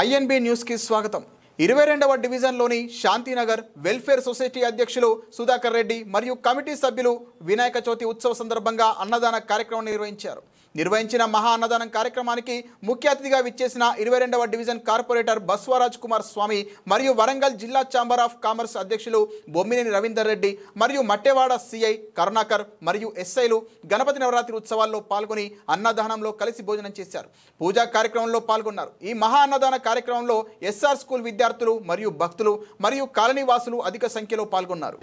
INB news కి స్వాగతం। 22వ డివిజన్లోని శాంతినగర్ వెల్ఫేర్ సొసైటీ అధ్యక్షులు సుధాకర్ రెడ్డి మరియు కమిటీ సభ్యులు వినాయక చవితి ఉత్సవ సందర్భంగా అన్నదాన కార్యక్రమం నిర్వహించిన మహా అన్నదానం కార్యక్రమానికి ముఖ్య అతిథిగా విచ్చేసిన 22వ డివిజన్ కార్పొరేటర్ బస్వరాజ్ కుమార్ స్వామి మరియు వరంగల్ జిల్లా ఛాంబర్ ఆఫ్ కామర్స్ అధ్యక్షులు బొమ్మినేని రవీందర్ రెడ్డి మరియు మట్టెవాడ సిఐ కరుణాకర్ మరియు ఎస్ఐలు గణపతి నవరాత్రి ఉత్సవాల్లో పాల్గొని అన్నదానంలో కలిసి భోజనం చేశారు। పూజా కార్యక్రమంలో పాల్గొన్నారు। ఈ మహా అన్నదాన కార్యక్రమంలో ఎస్ఆర్ స్కూల్ విద్యార్థులు మరియు భక్తులు మరియు కాలనీ వాసులు అధిక సంఖ్యలో పాల్గొన్నారు।